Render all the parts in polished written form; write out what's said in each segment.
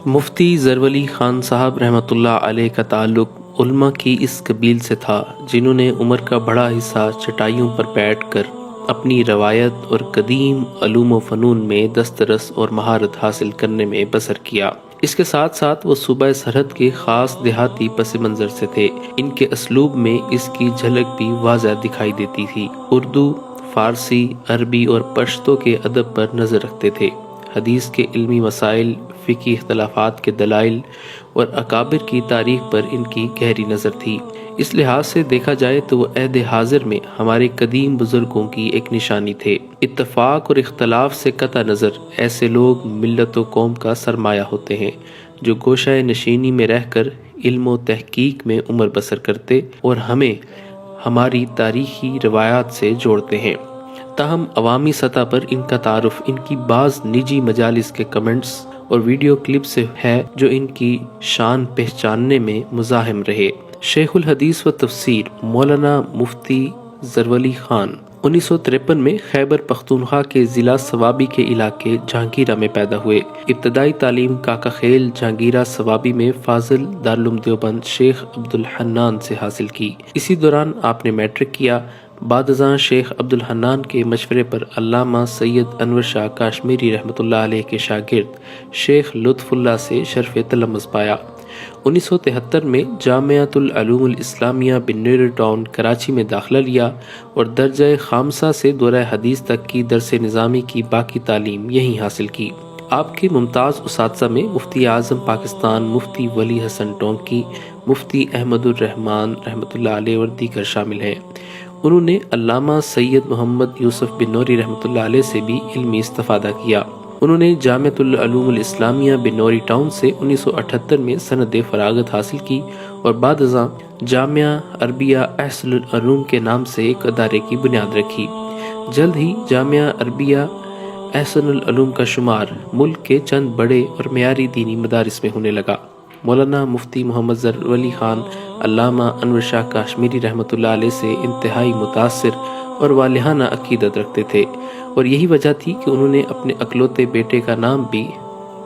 مفتی ظرف علی خان صاحب رحمۃ اللہ علیہ کا تعلق علماء کی اس قبیل سے تھا جنہوں نے عمر کا بڑا حصہ چٹائیوں پر بیٹھ کر اپنی روایت اور قدیم علوم و فنون میں دسترس اور مہارت حاصل کرنے میں بسر کیا۔ اس کے ساتھ ساتھ وہ صوبہ سرحد کے خاص دیہاتی پس منظر سے تھے۔ ان کے اسلوب میں اس کی جھلک بھی واضح دکھائی دیتی تھی۔ اردو، فارسی، عربی اور پشتو کے ادب پر نظر رکھتے تھے۔ حدیث کے علمی مسائل، فقہی اختلافات کے دلائل اور اکابر کی تاریخ پر ان کی گہری نظر تھی۔ اس لحاظ سے دیکھا جائے تو وہ عہد حاضر میں ہمارے قدیم بزرگوں کی ایک نشانی تھے۔ اتفاق اور اختلاف سے قطع نظر ایسے لوگ ملت و قوم کا سرمایہ ہوتے ہیں جو گوشہ نشینی میں رہ کر علم و تحقیق میں عمر بسر کرتے اور ہمیں ہماری تاریخی روایات سے جوڑتے ہیں۔ تاہم عوامی سطح پر ان کا تعارف ان کی بعض نجی مجالس کے کمنٹس اور ویڈیو کلپ سے ہے جو ان کی شان پہچاننے میں مزاحم رہے۔ شیخ الحدیث و تفسیر مولانا مفتی ظرف علی خان 1953 میں خیبر پختونخوا کے ضلع صوابی کے علاقے جہانگیرہ میں پیدا ہوئے۔ ابتدائی تعلیم کاکا خیل جہانگیرہ صوابی میں فاضل دارالعلوم دیوبند شیخ عبدالحنان سے حاصل کی۔ اسی دوران آپ نے میٹرک کیا۔ بعد ازاں شیخ عبدالحنان کے مشورے پر علامہ سید انور شاہ کاشمیری رحمۃ اللہ علیہ کے شاگرد شیخ لطف اللہ سے شرف تلمذ پایا۔ 1973 میں جامعۃ العلوم الاسلامیہ بنور ٹاؤن کراچی میں داخلہ لیا اور درجہ خامسہ سے دورہ حدیث تک کی درس نظامی کی باقی تعلیم یہیں حاصل کی۔ آپ کے ممتاز اساتذہ میں مفتی اعظم پاکستان مفتی ولی حسن ٹونکی، مفتی احمد الرحمان رحمۃ اللہ علیہ اور دیگر شامل ہیں۔ انہوں نے علامہ سید محمد یوسف بنوری رحمۃ اللہ علیہ سے بھی علمی استفادہ کیا۔ انہوں نے جامعۃ العلوم الاسلامیہ بنوری ٹاؤن سے 1978 میں سند فراغت حاصل کی اور بعد ازاں جامعہ عربیہ احسن العلوم کے نام سے ایک ادارے کی بنیاد رکھی۔ جلد ہی جامعہ عربیہ احسن العلوم کا شمار ملک کے چند بڑے اور معیاری دینی مدارس میں ہونے لگا۔ مولانا مفتی محمد ظرف علی خان علامہ انور شاہ کاشمیری رحمۃ اللہ علیہ سے انتہائی متاثر اور والہانہ عقیدت رکھتے تھے اور یہی وجہ تھی کہ انہوں نے اپنے اکلوتے بیٹے کا نام بھی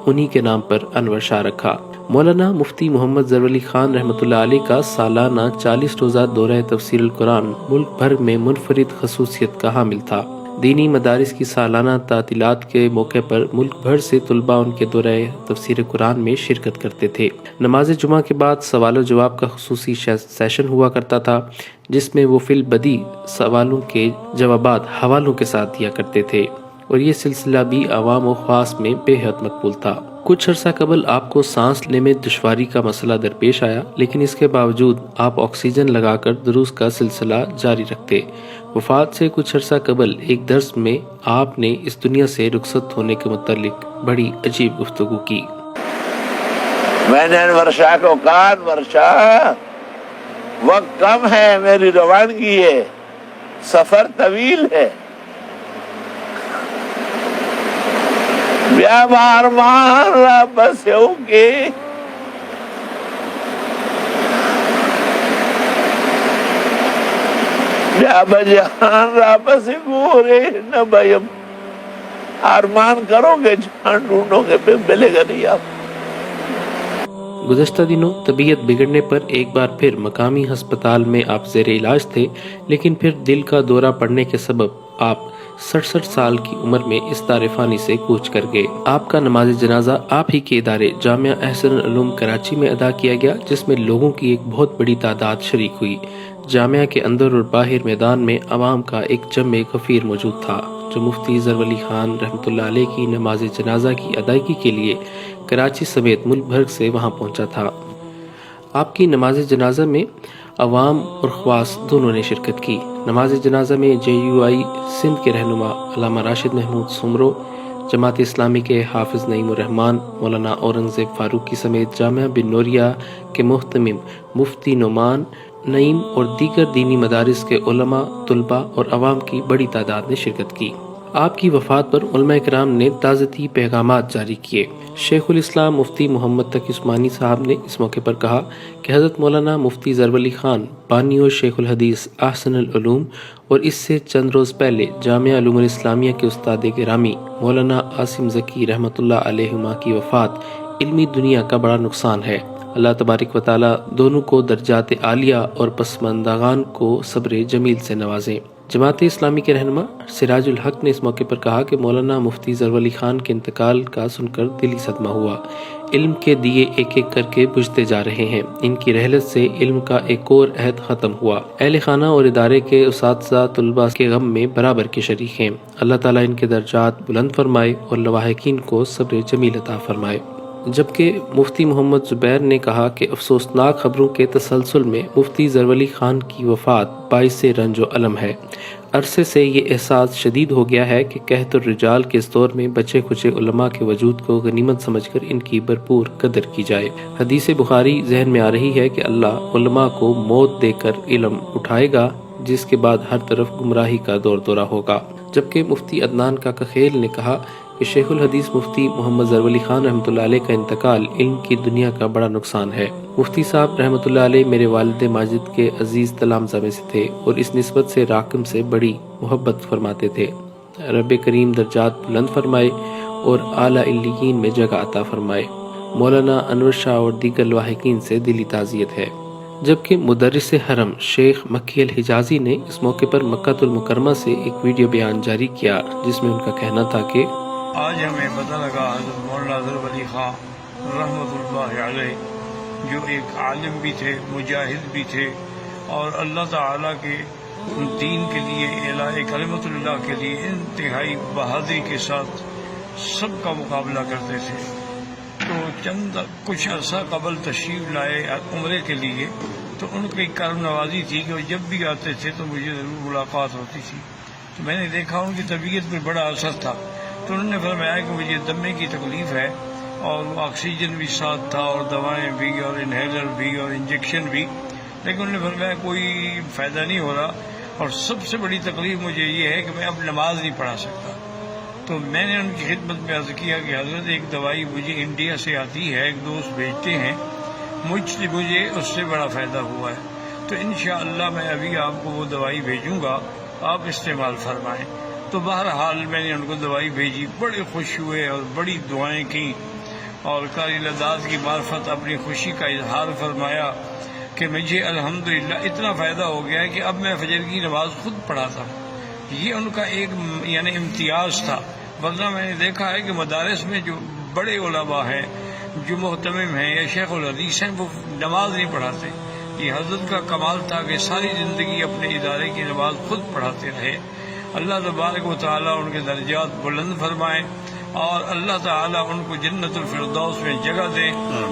انہی کے نام پر انور شاہ رکھا۔ مولانا مفتی محمد ظرف علی خان رحمۃ اللہ علیہ کا سالانہ 40 روزہ دورہ تفسیر القرآن ملک بھر میں منفرد خصوصیت کا حامل تھا۔ دینی مدارس کی سالانہ تعطیلات کے موقع پر ملک بھر سے طلباء ان کے دورہ تفسیر قرآن میں شرکت کرتے تھے۔ نماز جمعہ کے بعد سوال و جواب کا خصوصی سیشن ہوا کرتا تھا جس میں وہ فی البدی سوالوں کے جوابات حوالوں کے ساتھ دیا کرتے تھے اور یہ سلسلہ بھی عوام و خاص میں بے حد مقبول تھا۔ کچھ عرصہ قبل آپ کو سانس لینے میں دشواری کا مسئلہ درپیش آیا لیکن اس کے باوجود آپ آکسیجن لگا کر دروس کا سلسلہ جاری رکھتے۔ وفات سے کچھ عرصہ قبل ایک درس میں آپ نے اس دنیا سے رخصت ہونے کے متعلق بڑی عجیب گفتگو کی۔ میں نے انور شاہ کو کہا، انور شاہ وقت کم ہے، میری روانگی ہے، سفر طویل ہے، بیا بار مان را بس ہوگی بیا بجان را بس گورے نہ بھیم، ارمان کرو گے جان ڈھونڈو گے پھر ملے گا نہیں آپ۔ گزشتہ دنوں طبیعت بگڑنے پر ایک بار پھر مقامی ہسپتال میں آپ زیر علاج تھے لیکن پھر دل کا دورہ پڑنے کے سبب آپ 67 سال کی عمر میں اس دار فانی سے کوچ کر گئے۔ آپ کا نماز جنازہ آپ ہی کے ادارے جامعہ احسن العلوم کراچی میں ادا کیا گیا جس میں لوگوں کی ایک بہت بڑی تعداد شریک ہوئی۔ جامعہ کے اندر اور باہر میدان میں عوام کا ایک جمع غفیر موجود تھا جو مفتی ظرف علی خان رحمۃ اللہ علیہ کی نماز جنازہ کی ادائیگی کے لیے کراچی سمیت ملک بھر سے وہاں پہنچا تھا۔ آپ کی نماز جنازہ میں عوام اور خواص دونوں نے شرکت کی۔ نماز جنازہ میں JUI سندھ کے رہنما علامہ راشد محمود سمرو، جماعت اسلامی کے حافظ نعیم الرحمان، مولانا اورنگزیب فاروقی سمیت جامعہ بنوریہ کے محتمم مفتی نعمان نعیم اور دیگر دینی مدارس کے علماء، طلباء اور عوام کی بڑی تعداد نے شرکت کی۔ آپ کی وفات پر علماء کرام نے تعزیتی پیغامات جاری کیے۔ شیخ الاسلام مفتی محمد تقی عثمانی صاحب نے اس موقع پر کہا کہ حضرت مولانا مفتی ظرف علی خان بانی و شیخ الحدیث احسن العلوم اور اس سے چند روز پہلے جامعہ علوم الاسلامیہ کے استاد گرامی مولانا عاصم ذکی رحمۃ اللہ علیہما کی وفات علمی دنیا کا بڑا نقصان ہے۔ اللہ تبارک و تعالیٰ دونوں کو درجات عالیہ اور پسماندگان کو صبر جمیل سے نوازیں۔ جماعت اسلامی کے رہنما سراج الحق نے اس موقع پر کہا کہ مولانا مفتی ظفر علی خان کے انتقال کا سن کر دلی صدمہ ہوا۔ علم کے دیے ایک ایک کر کے بجھتے جا رہے ہیں۔ ان کی رحلت سے علم کا ایک اور عہد ختم ہوا۔ اہل خانہ اور ادارے کے اساتذہ طلباء کے غم میں برابر کے شریک ہیں۔ اللہ تعالیٰ ان کے درجات بلند فرمائے اور لواحقین کو صبر جمیل عطا فرمائے۔ جبکہ مفتی محمد زبیر نے کہا کہ افسوسناک خبروں کے تسلسل میں مفتی ظفر علی خان کی وفات باعث رنج و الم ہے۔ عرصے سے یہ احساس شدید ہو گیا ہے کہ قحط الرجال کے اس دور میں بچے کھچے علماء کے وجود کو غنیمت سمجھ کر ان کی بھرپور قدر کی جائے۔ حدیث بخاری ذہن میں آ رہی ہے کہ اللہ علماء کو موت دے کر علم اٹھائے گا، جس کے بعد ہر طرف گمراہی کا دور دورہ ہوگا۔ جبکہ مفتی عدنان کاکا خیل نے کہا کہ شیخ الحدیث مفتی محمد ظفر علی خان رحمۃ اللہ علیہ کا انتقال علم کی دنیا کا بڑا نقصان ہے۔ مفتی صاحب رحمۃ اللہ علیہ میرے والد ماجد کے عزیز تلامذہ میں سے تھے اور اس نسبت سے راکم سے بڑی محبت فرماتے تھے۔ رب کریم درجات بلند فرمائے اور اعلیٰ علیین میں جگہ عطا فرمائے۔ مولانا انور شاہ اور دیگر لواحقین سے دلی تعزیت ہے۔ جبکہ مدرس حرم شیخ مکی الحجازی نے اس موقع پر مکہ المکرمہ سے ایک ویڈیو بیان جاری کیا، جس میں ان کا کہنا تھا کہ آج ہمیں پتہ لگا حضرت مولانا ظفر علی خان رحمۃ اللہ علیہ جو ایک عالم بھی تھے، مجاہد بھی تھے، اور اللہ تعالیٰ کے دین کے لیے، اعلاء کلمت اللہ کے لیے انتہائی بہادری کے ساتھ سب کا مقابلہ کرتے تھے۔ تو کچھ عرصہ قبل تشریف لائے عمرے کے لیے، تو ان کی کرم نوازی تھی کہ وہ جب بھی آتے تھے تو مجھے ضرور ملاقات ہوتی تھی۔ تو میں نے دیکھا ان کی طبیعت پر بڑا اثر تھا، تو انہوں نے فرمایا کہ مجھے دمے کی تکلیف ہے، اور آکسیجن بھی ساتھ تھا اور دوائیں بھی اور انہیلر بھی اور انجیکشن بھی، لیکن انہوں نے فرمایا کوئی فائدہ نہیں ہو رہا، اور سب سے بڑی تکلیف مجھے یہ ہے کہ میں اب نماز نہیں پڑھا سکتا۔ تو میں نے ان کی خدمت میں عرض کیا کہ حضرت ایک دوائی مجھے انڈیا سے آتی ہے، ایک دوست بھیجتے ہیں، مجھے اس سے بڑا فائدہ ہوا ہے، تو انشاءاللہ میں ابھی آپ کو وہ دوائی بھیجوں گا، آپ استعمال فرمائیں۔ تو بہرحال میں نے ان کو دوائی بھیجی، بڑے خوش ہوئے اور بڑی دعائیں کی، اور قاری لداد کی معرفت اپنی خوشی کا اظہار فرمایا کہ مجھے الحمدللہ اتنا فائدہ ہو گیا ہے کہ اب میں فجر کی نماز خود پڑھاتا ہوں۔ یہ ان کا ایک امتیاز تھا، ورنہ میں نے دیکھا ہے کہ مدارس میں جو بڑے علماء ہیں، جو محتمم ہیں یا شیخ الحدیث ہیں، وہ نماز نہیں پڑھاتے۔ یہ حضرت کا کمال تھا کہ ساری زندگی اپنے ادارے کی نماز خود پڑھاتے رہے۔ اللہ تبارک و تعالیٰ ان کے درجات بلند فرمائے، اور اللہ تعالیٰ ان کو جنت الفردوس میں جگہ دے۔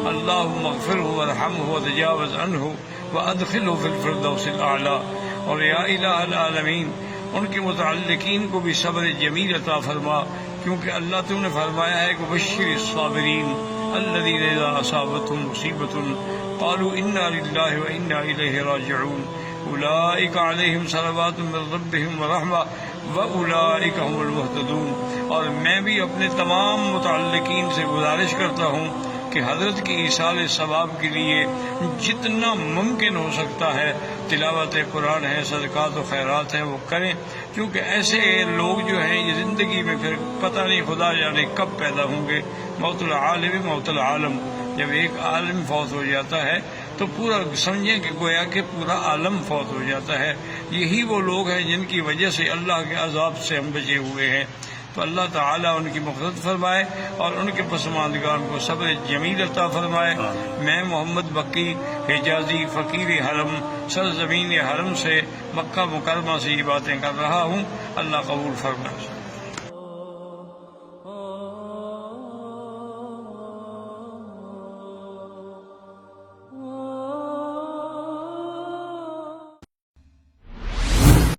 اللہم اغفرہ وارحمہ وتجاوز عنہ وادخلہ فی الفردوس الاعلی۔ اور یا الہ العالمین، ان کے متعلقین کو بھی صبر جمیل عطا فرما، کیونکہ اللہ تم نے فرمایا ہے کہ بشر الصابرین الذین اذا اصابتهم مصیبۃ قالوا انا للہ وانا الیہ راجعون اولئک علیہم صلوات من ربہم ورحمہ وَأُولَئِكَ هُمُ الْمُهْتَدُونَ۔ اور میں بھی اپنے تمام متعلقین سے گزارش کرتا ہوں کہ حضرت کی ایصال ثواب کے لیے جتنا ممکن ہو سکتا ہے، تلاوت قرآن ہے، صدقات و خیرات ہیں، وہ کریں، کیونکہ ایسے لوگ جو ہیں یہ زندگی میں پھر پتہ نہیں خدا جانے کب پیدا ہوں گے۔ موت العالم موت العالم، جب ایک عالم فوت ہو جاتا ہے تو پورا سمجھیں کہ گویا کہ پورا عالم فوت ہو جاتا ہے۔ یہی وہ لوگ ہیں جن کی وجہ سے اللہ کے عذاب سے ہم بچے ہوئے ہیں۔ تو اللہ تعالیٰ ان کی مغفرت فرمائے اور ان کے پسماندگان کو صبر جمیل عطا فرمائے۔ میں محمد مکی حجازی فقیر حرم سرزمین حرم سے مکہ مکرمہ سے یہ باتیں کر رہا ہوں، اللہ قبول فرمائے۔